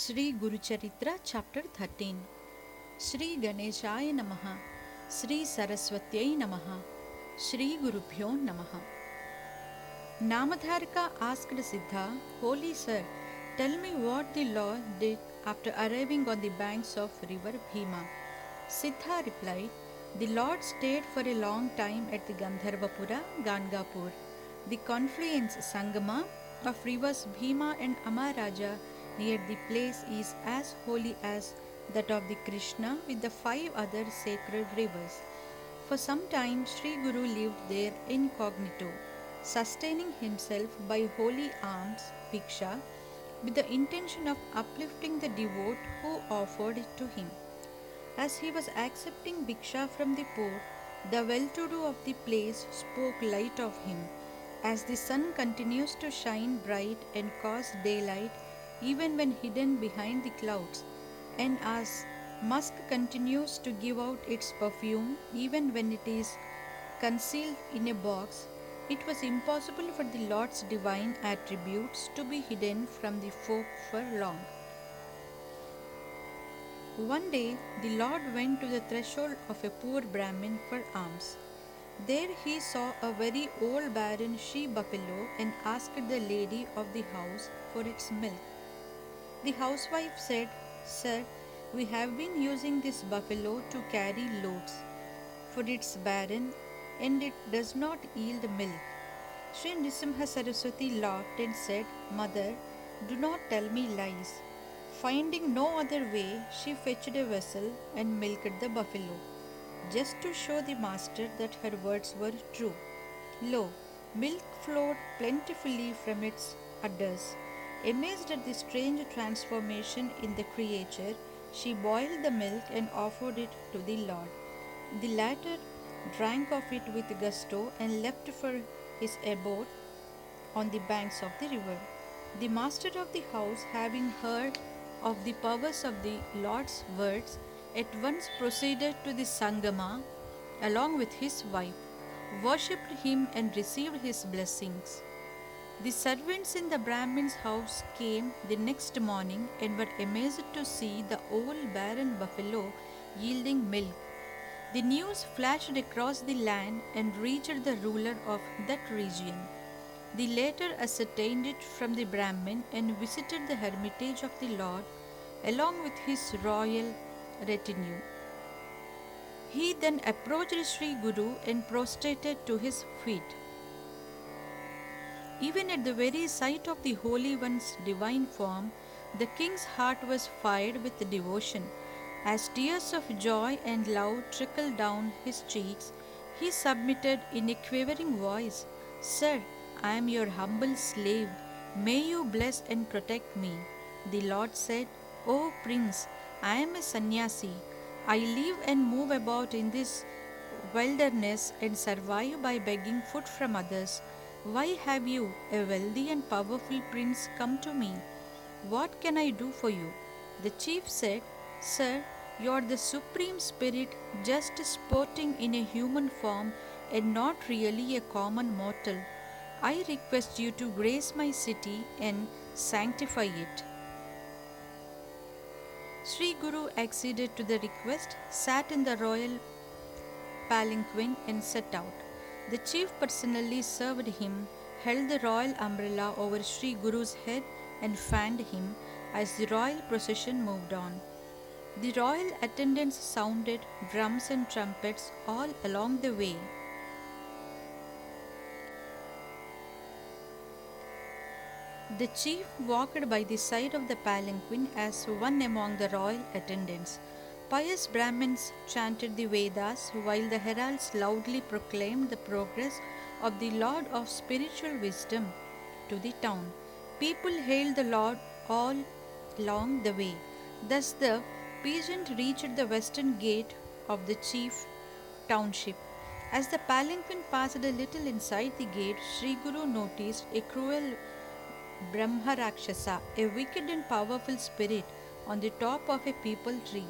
Sri Guru Charitra, Chapter 13. Sri Ganeshaya Namaha, Sri Saraswatyai Namaha, Sri Gurubhyo Namaha. Namadharika asked Siddha, Holy Sir, tell me what the Lord did after arriving on the banks of river Bhima. Siddha replied, the Lord stayed for a long time at the Gandharvapura, Gangapur, the confluence Sangama of rivers Bhima and Amaraja near the place is as holy as that of the Krishna with the 5 other sacred rivers. For some time Sri Guru lived there incognito, sustaining himself by holy alms, bhiksha, with the intention of uplifting the devote who offered it to him. As he was accepting bhiksha from the poor, the well-to-do of the place spoke light of him. As the sun continues to shine bright and cause daylight even when hidden behind the clouds, and as musk continues to give out its perfume even when it is concealed in a box, it was impossible for the Lord's divine attributes to be hidden from the folk for long. One day, the Lord went to the threshold of a poor Brahmin for alms. There he saw a very old barren she buffalo and asked the lady of the house for its milk. The housewife said, Sir, we have been using this buffalo to carry loads, for it's barren and it does not yield milk. Sri Nrisimha Saraswati laughed and said, Mother, do not tell me lies. Finding no other way, she fetched a vessel and milked the buffalo, just to show the master that her words were true. Lo, milk flowed plentifully from its udders. Amazed at the strange transformation in the creature, she boiled the milk and offered it to the Lord. The latter drank of it with gusto and left for his abode on the banks of the river. The master of the house, having heard of the powers of the Lord's words, at once proceeded to the Sangama along with his wife, worshipped him and received his blessings. The servants in the Brahmin's house came the next morning and were amazed to see the old barren buffalo yielding milk. The news flashed across the land and reached the ruler of that region. The latter ascertained it from the Brahmin and visited the hermitage of the Lord along with his royal retinue. He then approached Sri Guru and prostrated to his feet. Even at the very sight of the Holy One's divine form, the king's heart was fired with devotion. As tears of joy and love trickled down his cheeks, he submitted in a quavering voice, Sir, I am your humble slave. May you bless and protect me. The Lord said, O Prince, I am a sannyasi. I live and move about in this wilderness and survive by begging food from others. Why have you, a wealthy and powerful prince, come to me? What can I do for you? The chief said, Sir, you are the supreme spirit just sporting in a human form and not really a common mortal. I request you to grace my city and sanctify it. Sri Guru acceded to the request, sat in the royal palanquin and set out. The chief personally served him, held the royal umbrella over Sri Guru's head and fanned him as the royal procession moved on. The royal attendants sounded drums and trumpets all along the way. The chief walked by the side of the palanquin as one among the royal attendants. Pious Brahmins chanted the Vedas while the heralds loudly proclaimed the progress of the Lord of spiritual wisdom to the town. People hailed the Lord all along the way. Thus the peasant reached the western gate of the chief township. As the palanquin passed a little inside the gate, Sri Guru noticed a cruel Brahma Rakshasa, a wicked and powerful spirit, on the top of a peepal tree.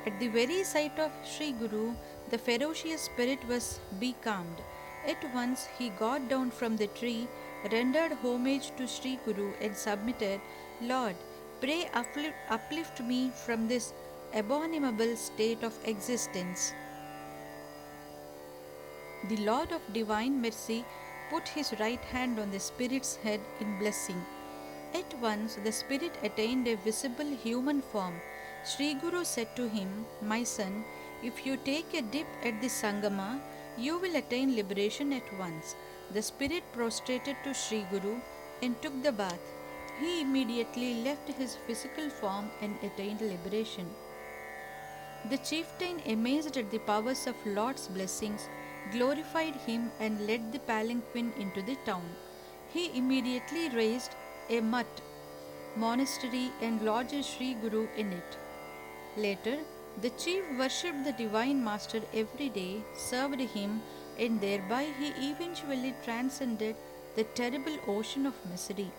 At the very sight of Sri Guru, the ferocious spirit was becalmed. At once he got down from the tree, rendered homage to Sri Guru, and submitted, Lord, Pray uplift me from this abominable state of existence. The Lord of Divine Mercy put his right hand on the spirit's head in blessing. At once the spirit attained a visible human form. Sri Guru said to him, "My son, if you take a dip at the Sangama, you will attain liberation at once." The spirit prostrated to Sri Guru and took the bath. He immediately left his physical form and attained liberation. The chieftain, amazed at the powers of Lord's blessings, glorified him and led the palanquin into the town. He immediately raised a mutt monastery and lodged Sri Guru in it. Later, the chief worshipped the Divine Master every day, served him, and thereby he eventually transcended the terrible ocean of misery.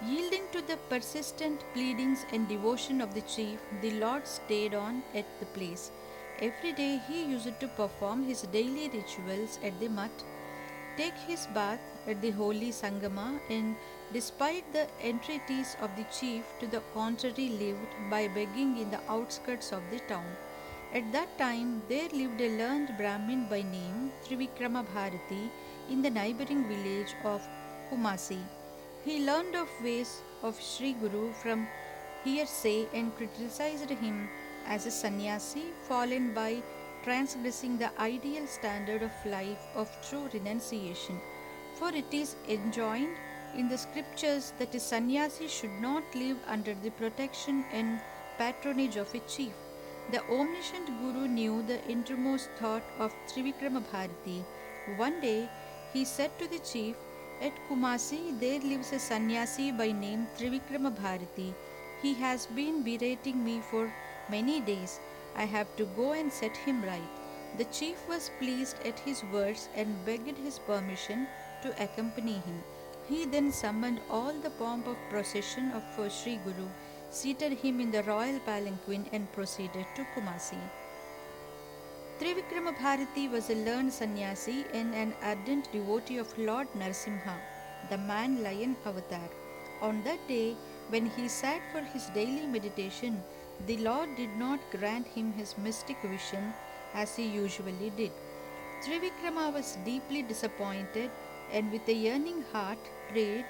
Yielding to the persistent pleadings and devotion of the chief, the Lord stayed on at the place. Every day he used to perform his daily rituals at the mutt, take his bath at the holy Sangama, and despite the entreaties of the chief to the contrary, lived by begging in the outskirts of the town. At that time there lived a learned Brahmin by name Trivikrama Bharati in the neighboring village of Kumasi. He learned of ways of Sri Guru from hearsay and criticized him as a sannyasi fallen by transgressing the ideal standard of life of true renunciation. For it is enjoined in the scriptures that a sannyasi should not live under the protection and patronage of a chief. The omniscient Guru knew the innermost thought of Trivikrama Bharati. One day he said to the chief, "At Kumasi there lives a sannyasi by name Trivikrama Bharati. He has been berating me for many days. I have to go and set him right." The chief was pleased at his words and begged his permission to accompany him. He then summoned all the pomp of procession of Sri Guru, seated him in the royal palanquin, and proceeded to Kumasi. Trivikrama Bharati was a learned sannyasi and an ardent devotee of Lord Narasimha, the man lion avatar. On that day, when he sat for his daily meditation, the Lord did not grant him his mystic vision as he usually did. Trivikrama was deeply disappointed and with a yearning heart prayed,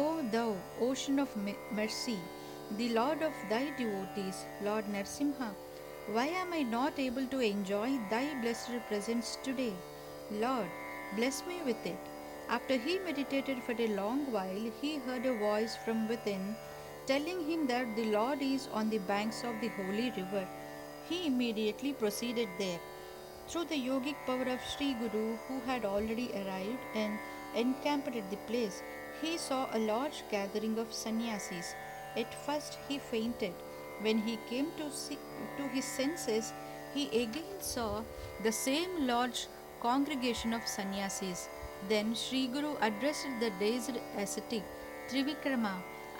"O thou, ocean of mercy, the Lord of thy devotees, Lord Narasimha, why am I not able to enjoy thy blessed presence today? Lord, bless me with it." After he meditated for a long while, he heard a voice from within telling him that the Lord is on the banks of the holy river. He immediately proceeded there. Through the yogic power of Sri Guru, who had already arrived and encamped at the place, he saw a large gathering of sannyasis. At first he fainted. When he came to his senses, he again saw the same large congregation of sannyasis. Then Sri Guru addressed the dazed ascetic, "Trivikrama,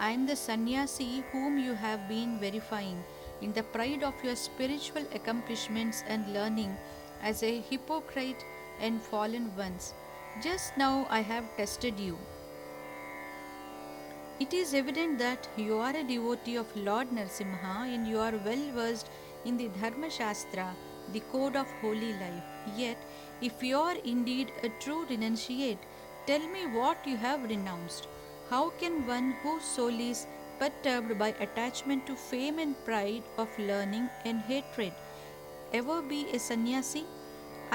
I am the sannyasi whom you have been verifying in the pride of your spiritual accomplishments and learning as a hypocrite and fallen ones. Just now I have tested you. It is evident that you are a devotee of Lord Narasimha and you are well versed in the Dharma Shastra, the code of holy life. Yet, if you are indeed a true renunciate, tell me what you have renounced. How can one whose soul is perturbed by attachment to fame and pride of learning and hatred ever be a sannyasi?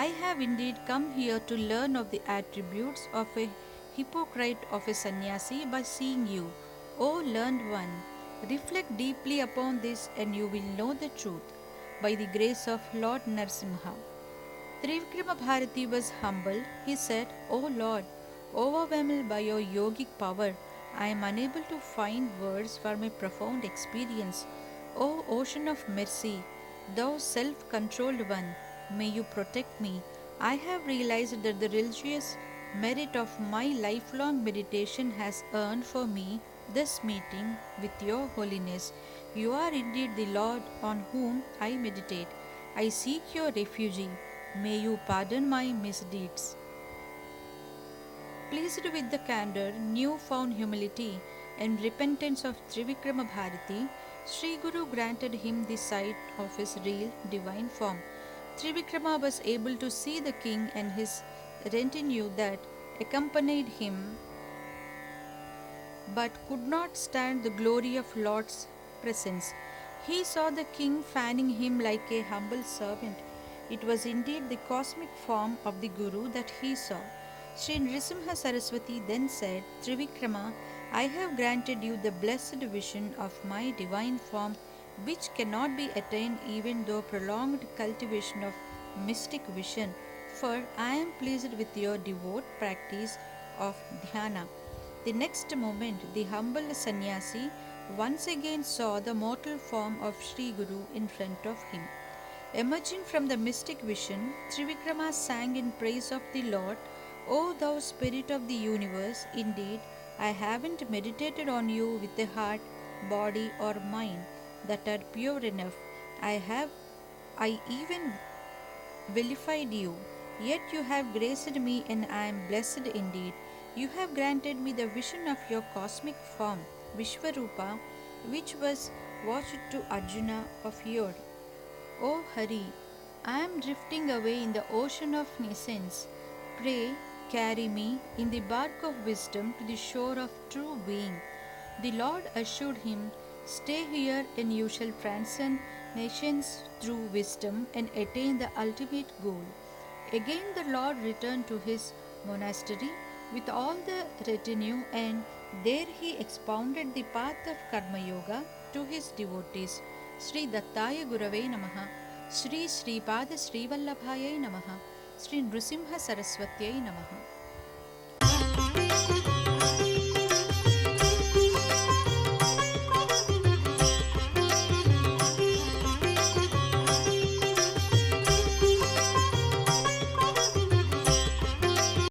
I have indeed come here to learn of the attributes of a hypocrite of a sannyasi by seeing you. O learned one, reflect deeply upon this and you will know the truth. By the grace of Lord Narasimha." Trivikrama Bharati was humble. He said, "O Lord, overwhelmed by your yogic power, I am unable to find words for my profound experience. O ocean of mercy, thou self-controlled one, may you protect me. I have realized that the religious merit of my lifelong meditation has earned for me this meeting with your holiness. You are indeed the Lord on whom I meditate. I seek your refuge. May you pardon my misdeeds." Pleased with the candor, new-found humility, and repentance of Trivikrama Bharati, Sri Guru granted him the sight of his real divine form. Trivikrama was able to see the king and his retinue that accompanied him, but could not stand the glory of Lord's presence. He saw the king fanning him like a humble servant. It was indeed the cosmic form of the Guru that he saw. Sri Nrisimha Saraswati then said, Trivikrama, I have granted you the blessed vision of my divine form, which cannot be attained even though prolonged cultivation of mystic vision, for I am pleased with your devout practice of dhyana. The next moment, the humble sannyasi once again saw the mortal form of Sri Guru in front of him. Emerging from the mystic vision, Trivikrama sang in praise of the Lord, O thou spirit of the universe, indeed, I haven't meditated on you with a heart, body, or mind that are pure enough. I even vilified you, yet you have graced me and I am blessed indeed. You have granted me the vision of your cosmic form, Vishwarupa, which was watched to Arjuna of yore. O Hari, I am drifting away in the ocean of essence. Pray, carry me in the bark of wisdom to the shore of true being. The Lord assured him, Stay here and you shall transcend nations through wisdom and attain the ultimate goal. Again the Lord returned to his monastery with all the retinue, and there he expounded the path of Karma Yoga to his devotees. Sri Dattaya Gurave Namaha, Sri Sripada Srivallabhayai Namaha, Sri Nrisimha Saraswatyai Namaha.